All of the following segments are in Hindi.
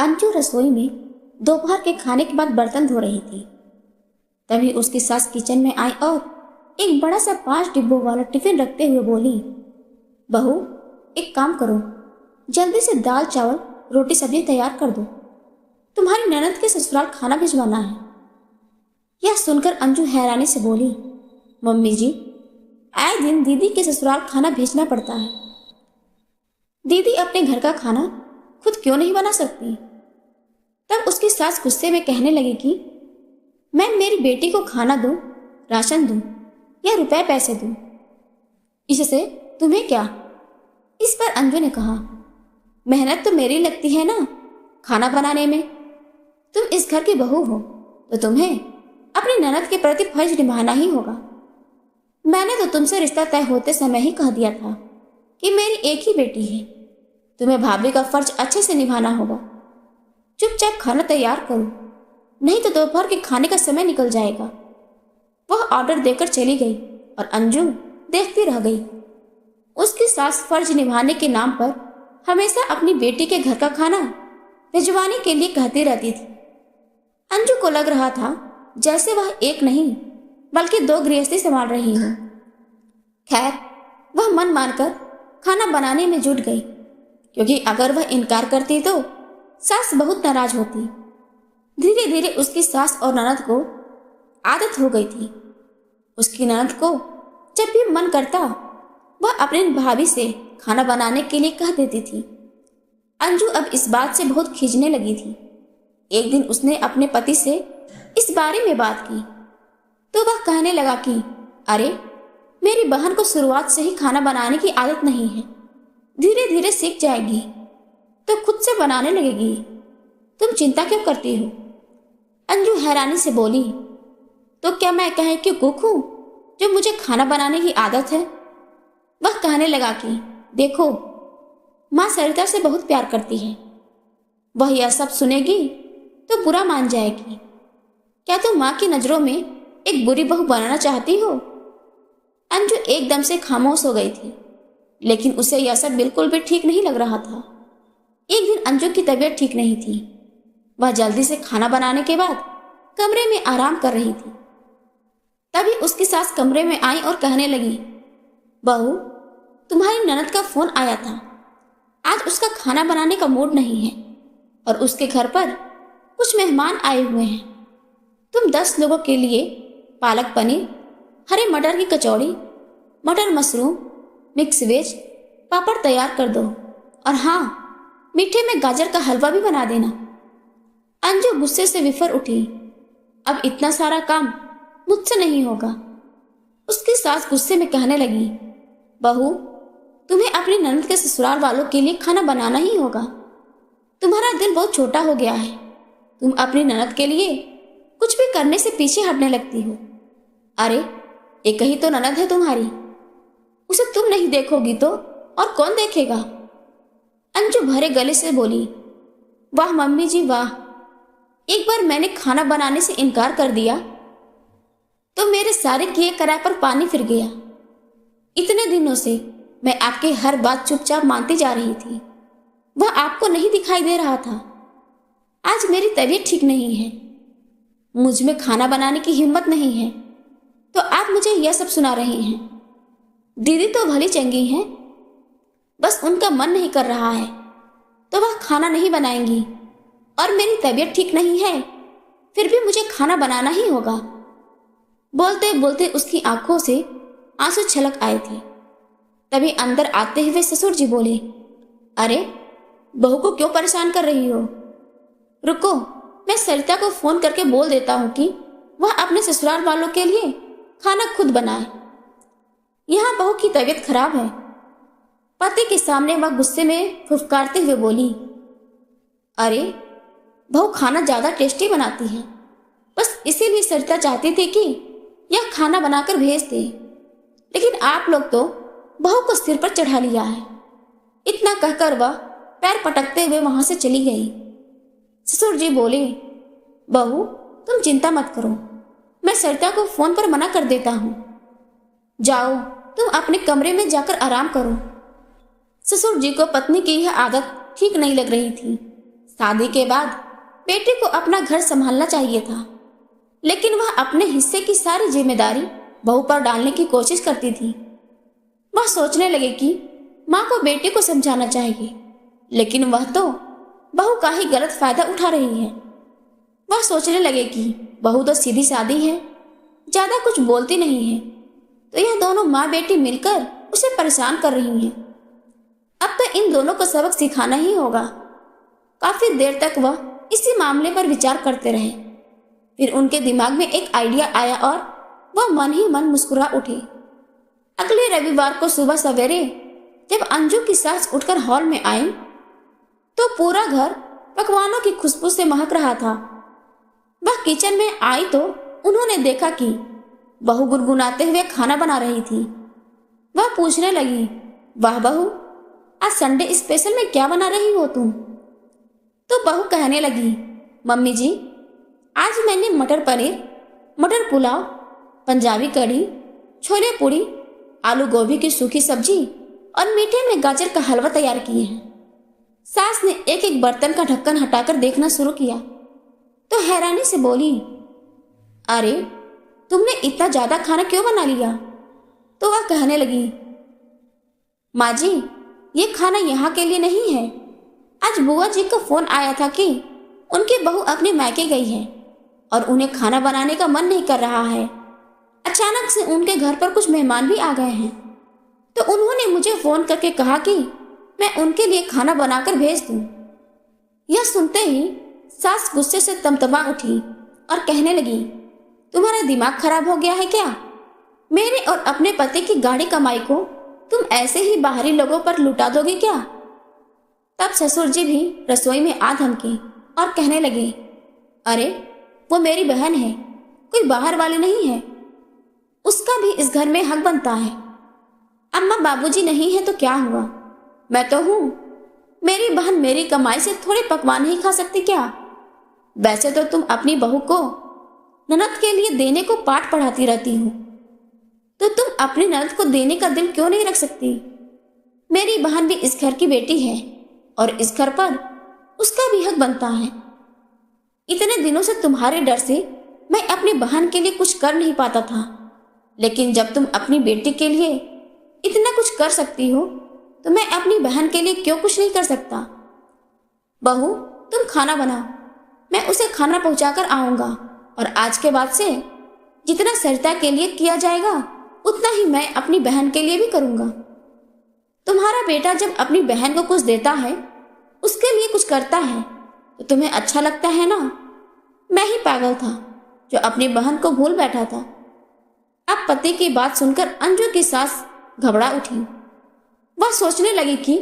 अंजू रसोई में दोपहर के खाने के बाद बर्तन धो रही थी। तभी उसकी सास किचन में आई और एक बड़ा सा 5 डिब्बों वाला टिफिन रखते हुए बोली, बहू एक काम करो, जल्दी से दाल चावल रोटी सब्जी तैयार कर दो, तुम्हारी ननद के ससुराल खाना भिजवाना है। यह सुनकर अंजू हैरानी से बोली, मम्मी जी, आए दिन दीदी के ससुराल खाना भेजना पड़ता है। दीदी अपने घर का खाना खुद क्यों नहीं बना सकती? तब उसकी सास गुस्से में कहने लगी कि मैं मेरी बेटी को खाना दूं, राशन दूं या रुपए पैसे दूं, इससे तुम्हें क्या? इस पर अंजू ने कहा, मेहनत तो मेरी लगती है ना खाना बनाने में। तुम इस घर की बहू हो तो तुम्हें अपनी ननद के प्रति फर्ज निभाना ही होगा। मैंने तो तुमसे रिश्ता तय होते समय ही कह दिया था कि मेरी एक ही बेटी है, तुम्हें भाभी का फर्ज अच्छे से निभाना होगा। चुपचाप खाना तैयार करो, नहीं तो दोपहर के खाने का समय निकल जाएगा। वह ऑर्डर देकर चली गई और अंजू देखती रह गई। उसकी सास फर्ज निभाने के नाम पर हमेशा अपनी बेटी के घर का खाना भिजवाने के लिए कहती रहती थी। अंजू को लग रहा था जैसे वह एक नहीं बल्कि 2 गृहस्थी संभाल रही हो। खैर, वह मन मानकर खाना बनाने में जुट गई, क्योंकि अगर वह इनकार करती तो सास बहुत नाराज होती। धीरे धीरे उसकी सास और ननद को आदत हो गई थी। उसकी ननद को जब भी मन करता वह अपनी भाभी से खाना बनाने के लिए कह देती थी। अंजू अब इस बात से बहुत खींचने लगी थी। एक दिन उसने अपने पति से इस बारे में बात की तो वह कहने लगा कि अरे, मेरी बहन को शुरुआत से ही खाना बनाने की आदत नहीं है, धीरे धीरे सीख जाएगी तो खुद से बनाने लगेगी, तुम चिंता क्यों करती हो? अंजू हैरानी से बोली, तो क्या मैं कहे कि कुक हूं जो मुझे खाना बनाने की आदत है? वह कहने लगा कि देखो, माँ सरिता से बहुत प्यार करती है, वह यह सब सुनेगी तो बुरा मान जाएगी। क्या तुम माँ की नजरों में एक बुरी बहू बनाना चाहती हो? अंजू एकदम से खामोश हो गई थी, लेकिन उसे यह सब बिल्कुल भी ठीक नहीं लग रहा था। एक दिन अंजू की तबीयत ठीक नहीं थी। वह जल्दी से खाना बनाने के बाद कमरे में आराम कर रही थी। तभी उसकी सास कमरे में आई और कहने लगी, बहू, तुम्हारी ननद का फोन आया था, आज उसका खाना बनाने का मूड नहीं है और उसके घर पर कुछ मेहमान आए हुए हैं। तुम 10 लोगों के लिए पालक पनीर, हरे मटर की कचौड़ी, मटर मशरूम, मिक्स वेज, पापड़ तैयार कर दो और हाँ, मीठे में गाजर का हलवा भी बना देना। अंजू गुस्से से विफर उठी, अब इतना सारा काम मुझसे नहीं होगा। उसकी सास गुस्से में कहने लगी, बहू, तुम्हें अपनी ननद के ससुराल वालों के लिए खाना बनाना ही होगा। तुम्हारा दिल बहुत छोटा हो गया है, तुम अपनी ननद के लिए कुछ भी करने से पीछे हटने लगती हो। अरे, एक ही तो ननद है तुम्हारी, उसे तुम नहीं देखोगी तो और कौन देखेगा? अंजू भरे गले से बोली, वाह मम्मी जी वाह, एक बार मैंने खाना बनाने से इनकार कर दिया तो मेरे सारे किए कराए पर पानी फिर गया। इतने दिनों से मैं आपकी हर बात चुपचाप मानती जा रही थी, वह आपको नहीं दिखाई दे रहा था। आज मेरी तबीयत ठीक नहीं है, मुझ में खाना बनाने की हिम्मत नहीं है, तो आप मुझे यह सब सुना रही हैं। दीदी तो भली चंगी हैं, बस उनका मन नहीं कर रहा है तो वह खाना नहीं बनाएंगी, और मेरी तबीयत ठीक नहीं है फिर भी मुझे खाना बनाना ही होगा। बोलते बोलते उसकी आंखों से आंसू छलक आए थे। तभी अंदर आते हुए ससुर जी बोले, अरे, बहू को क्यों परेशान कर रही हो? रुको, मैं सरिता को फोन करके बोल देता हूँ कि वह अपने ससुराल वालों के लिए खाना खुद बनाए। यहाँ बहू की तबीयत खराब है। पति के सामने वह गुस्से में फुफकारते हुए बोली, अरे, बहू खाना ज्यादा टेस्टी बनाती है, बस इसीलिए सरिता चाहती थी कि यह खाना बनाकर भेज दे, लेकिन आप लोग तो बहू को सिर पर चढ़ा लिया है। इतना कहकर वह पैर पटकते हुए वहां से चली गई। ससुर जी बोले, बहू, तुम चिंता मत करो, मैं सरिता को फोन पर मना कर देता हूँ, जाओ तुम अपने कमरे में जाकर आराम करो। ससुर जी को पत्नी की यह आदत ठीक नहीं लग रही थी। शादी के बाद बेटी को अपना घर संभालना चाहिए था, लेकिन वह अपने हिस्से की सारी जिम्मेदारी बहू पर डालने की कोशिश करती थी। वह सोचने लगे कि माँ को बेटी को समझाना चाहिए, लेकिन वह तो बहू का ही गलत फायदा उठा रही है। वह सोचने लगे कि बहू तो सीधी सादी है, ज्यादा कुछ बोलती नहीं है, तो यह दोनों माँ बेटी मिलकर उसे परेशान कर रही हैं। अब तो इन दोनों को सबक सिखाना ही होगा। काफी देर तक वह इसी मामले पर विचार करते रहे। फिर उनके दिमाग में एक आइडिया आया और वह मन ही मन मुस्कुरा उठे। अगले रविवार को सुबह सवेरे जब अंजू की सास उठकर हॉल में आई तो पूरा घर पकवानों की खुशबू से महक रहा था। वह किचन में आई तो उन्होंने देखा कि बहू गुनगुनाते हुए खाना बना रही थी। वह पूछने लगी, वाह बहू, आज संडे स्पेशल में क्या बना रही हो तुम? तो बहू कहने लगी, मम्मी जी, आज मैंने मटर पनीर, मटर पुलाव, पंजाबी कढ़ी, छोले पूड़ी, आलू गोभी की सूखी सब्जी और मीठे में गाजर का हलवा तैयार किए हैं। सास ने एक एक बर्तन का ढक्कन हटाकर देखना शुरू किया तो हैरानी से बोली, अरे तुमने इतना ज्यादा खाना क्यों बना लिया? तो वह कहने लगी, माँ जी, ये खाना यहाँ के लिए नहीं है। आज बुआ जी का फोन आया था कि उनकी बहू अपने मायके गई है और उन्हें खाना बनाने का मन नहीं कर रहा है। अचानक से उनके घर पर कुछ मेहमान भी आ गए हैं, तो उन्होंने मुझे फोन करके कहा कि मैं उनके लिए खाना बनाकर भेज दूं। यह सुनते ही सास गुस्से से तमतमा उठी और कहने लगी, तुम्हारा दिमाग खराब हो गया है क्या? मेरे और अपने पति की गाढ़ी कमाई को तुम ऐसे ही बाहरी लोगों पर लुटा दोगे क्या? तब ससुर जी भी रसोई में आ धमके और कहने लगे, अरे वो मेरी बहन है, कोई बाहर वाली नहीं है, उसका भी इस घर में हक बनता है। अम्मा बाबूजी नहीं है तो क्या हुआ, मैं तो हूं। मेरी बहन मेरी कमाई से थोड़े पकवान नहीं खा सकती क्या? वैसे तो तुम अपनी बहू को ननद के लिए देने को पाठ पढ़ाती रहती हो, तो तुम अपनी ननद को देने का दिल क्यों नहीं रख सकती? मेरी बहन भी इस घर की बेटी है और इस घर पर उसका भी हक बनता है। इतने दिनों से तुम्हारे डर से मैं अपनी बहन के लिए कुछ कर नहीं पाता था, लेकिन जब तुम अपनी बेटी के लिए इतना कुछ कर सकती हो तो मैं अपनी बहन के लिए क्यों कुछ नहीं कर सकता? बहू, तुम खाना बनाओ, मैं उसे खाना पहुंचाकर आऊंगा और आज के बाद से जितना सरिता के लिए किया जाएगा उतना ही मैं अपनी बहन के लिए भी करूंगा। तुम्हारा बेटा जब अपनी बहन को कुछ देता है, उसके लिए कुछ करता है, तो तुम्हें अच्छा लगता है ना? मैं ही पागल था जो अपनी बहन को भूल बैठा था। अब पति की बात सुनकर अंजू की सास घबरा उठी। वह सोचने लगी कि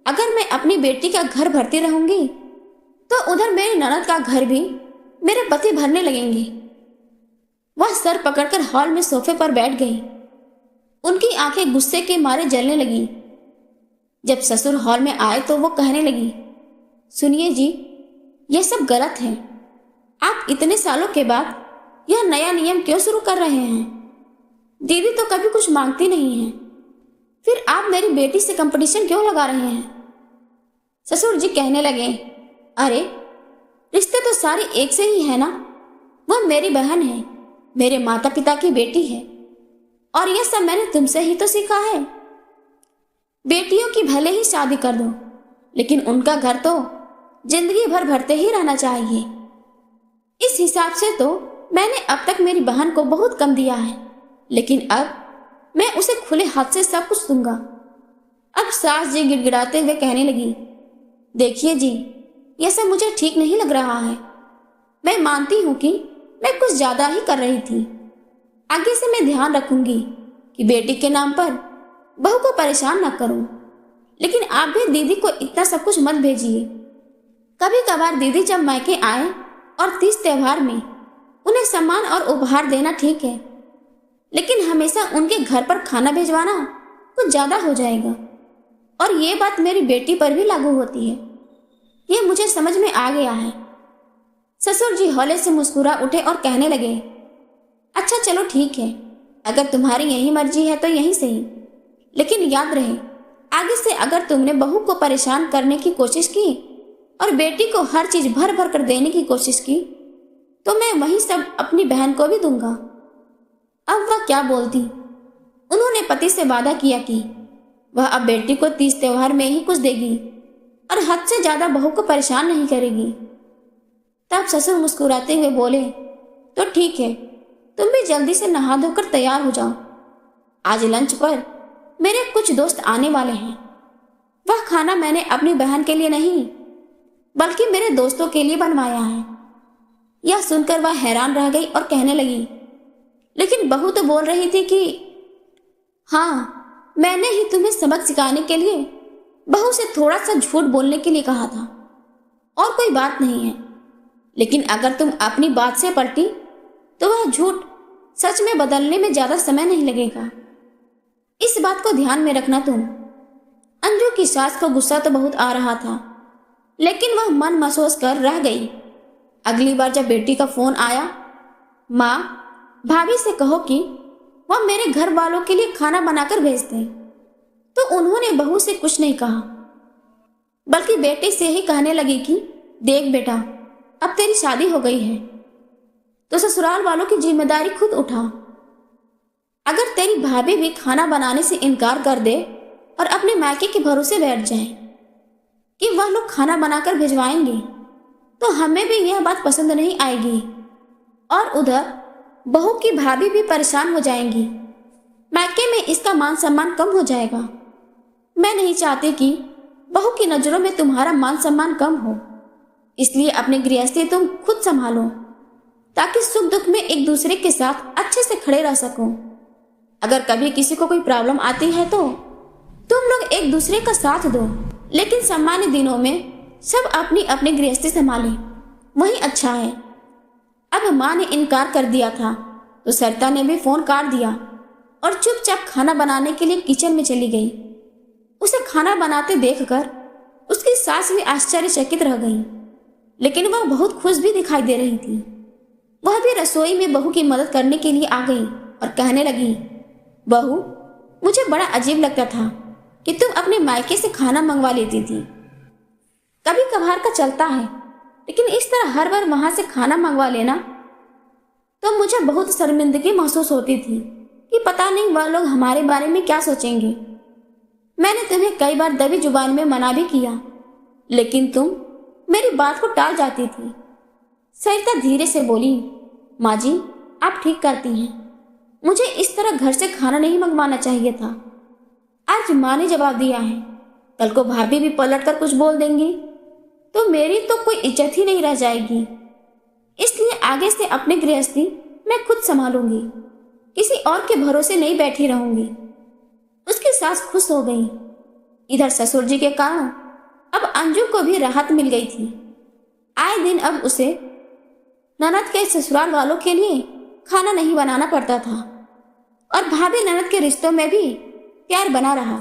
अगर मैं अपनी बेटी का घर भरती रहूंगी तो उधर मेरी ननद का घर भी मेरे पति भरने लगेंगे। वह सर पकड़कर हॉल में सोफे पर बैठ गई। उनकी आंखें गुस्से के मारे जलने लगी। जब ससुर हॉल में आए तो वो कहने लगी, सुनिए जी, यह सब गलत है। आप इतने सालों के बाद यह नया नियम क्यों शुरू कर रहे हैं? दीदी तो कभी कुछ मांगती नहीं है, फिर आप मेरी बेटी से कंपटीशन क्यों लगा रहे हैं? ससुर जी कहने लगे, अरे रिश्ते तो सारे एक से ही है ना। वह मेरी बहन है, मेरे माता पिता की बेटी है, और यह सब मैंने तुमसे ही तो सीखा है। बेटियों की भले ही शादी कर दो, लेकिन उनका घर तो जिंदगी भर भरते ही रहना चाहिए। इस हिसाब से तो मैंने अब तक मेरी बहन को बहुत कम दिया है, लेकिन अब मैं उसे खुले हाथ से सब कुछ दूंगा। अब सास जी गिड़गिड़ाते हुए कहने लगी, देखिए जी, यह सब मुझे ठीक नहीं लग रहा है। मैं मानती हूं कि मैं कुछ ज्यादा ही कर रही थी। आगे से मैं ध्यान रखूंगी कि बेटी के नाम पर बहू को परेशान न करूं, लेकिन आप भी दीदी को इतना सब कुछ मत भेजिए। कभी कभार दीदी जब मायके आए और तीज त्योहार में उन्हें सम्मान और उपहार देना ठीक है, लेकिन हमेशा उनके घर पर खाना भिजवाना कुछ ज्यादा हो जाएगा। और ये बात मेरी बेटी पर भी लागू होती है, ये मुझे समझ में आ गया है। ससुर जी हौले से मुस्कुरा उठे और कहने लगे, अच्छा चलो ठीक है, अगर तुम्हारी यही मर्जी है तो यही सही, लेकिन याद रहे आगे से अगर तुमने बहू को परेशान करने की कोशिश की और बेटी को हर चीज भर भर कर देने की कोशिश की तो मैं वही सब अपनी बहन को भी दूंगा। अब वह क्या बोलती। उन्होंने पति से वादा किया कि वह अब बेटी को तीज त्योहार में ही कुछ देगी और हद से ज्यादा बहू को परेशान नहीं करेगी। तब ससुर मुस्कुराते हुए बोले, तो ठीक है, तुम भी जल्दी से नहा धोकर तैयार हो जाओ। आज लंच पर मेरे कुछ दोस्त आने वाले हैं। वह खाना मैंने अपनी बहन के लिए नहीं बल्कि मेरे दोस्तों के लिए बनवाया है। यह सुनकर वह हैरान रह गई और कहने लगी, लेकिन बहू तो बोल रही थी कि हाँ, मैंने ही तुम्हें सबक सिखाने के लिए बहू से थोड़ा सा झूठ बोलने के लिए कहा था और कोई बात नहीं है। लेकिन अगर तुम अपनी बात से पलटी तो वह झूठ सच में बदलने में ज्यादा समय नहीं लगेगा। इस बात को ध्यान में रखना तुम। अंजू की सास को गुस्सा तो बहुत आ रहा था, लेकिन वह मन महसूस कर रह गई। अगली बार जब बेटी का फोन आया, माँ भाभी से कहो कि वह मेरे घर वालों के लिए खाना बनाकर भेज दें, तो उन्होंने बहू से कुछ नहीं कहा बल्कि बेटे से ही कहने लगी कि देख बेटा, अब तेरी शादी हो गई है तो ससुराल वालों की जिम्मेदारी खुद उठा। अगर तेरी भाभी भी खाना बनाने से इनकार कर दे और अपने मायके के भरोसे बैठ जाए कि वह लोग खाना बनाकर भिजवाएंगे तो हमें भी यह बात पसंद नहीं आएगी और उधर बहू की भाभी भी परेशान हो जाएंगी। मायके में इसका मान सम्मान कम हो जाएगा। मैं नहीं चाहती कि बहू की नजरों में तुम्हारा मान सम्मान कम हो, इसलिए अपनी गृहस्थी तुम खुद संभालो ताकि सुख दुख में एक दूसरे के साथ अच्छे से खड़े रह सको। अगर कभी किसी को कोई प्रॉब्लम आती है तो तुम लोग एक दूसरे का साथ दो, लेकिन सामान्य दिनों में सब अपनी अपनी गृहस्थी संभालें, वही अच्छा है। अब माँ ने इनकार कर दिया था तो सरिता ने भी फोन काट दिया और चुपचाप खाना बनाने के लिए किचन में चली गई। उसे खाना बनाते देखकर उसकी सास भी आश्चर्यचकित रह गई, लेकिन वह बहुत खुश भी दिखाई दे रही थी। वह भी रसोई में बहू की मदद करने के लिए आ गई और कहने लगी, बहू, मुझे बड़ा अजीब लगता था कि तुम अपने मायके से खाना मंगवा लेती थी। कभी कभार का चलता है, लेकिन इस तरह हर बार वहां से खाना मंगवा लेना तो मुझे बहुत शर्मिंदगी महसूस होती थी कि पता नहीं वह लोग हमारे बारे में क्या सोचेंगे। मैंने तुम्हें कई बार दबी जुबान में मना भी किया, लेकिन तुम मेरी बात को टाल जाती थी। सरिता धीरे से बोली, माँ जी, आप ठीक करती हैं। मुझे इस तरह घर से खाना नहीं मंगवाना चाहिए था। आज माँ ने जवाब दिया है, कल को भाभी भी पलट कर कुछ बोल देंगी तो मेरी तो कोई इज्जत ही नहीं रह जाएगी। इसलिए आगे से अपनी गृहस्थी मैं खुद संभालूंगी, किसी और के भरोसे नहीं बैठी रहूंगी। उसकी सास खुश हो गई। इधर ससुर जी के कारण अब अंजू को भी राहत मिल गई थी। आए दिन अब उसे ननद के ससुराल वालों के लिए खाना नहीं बनाना पड़ता था और भाभी ननद के रिश्तों में भी प्यार बना रहा।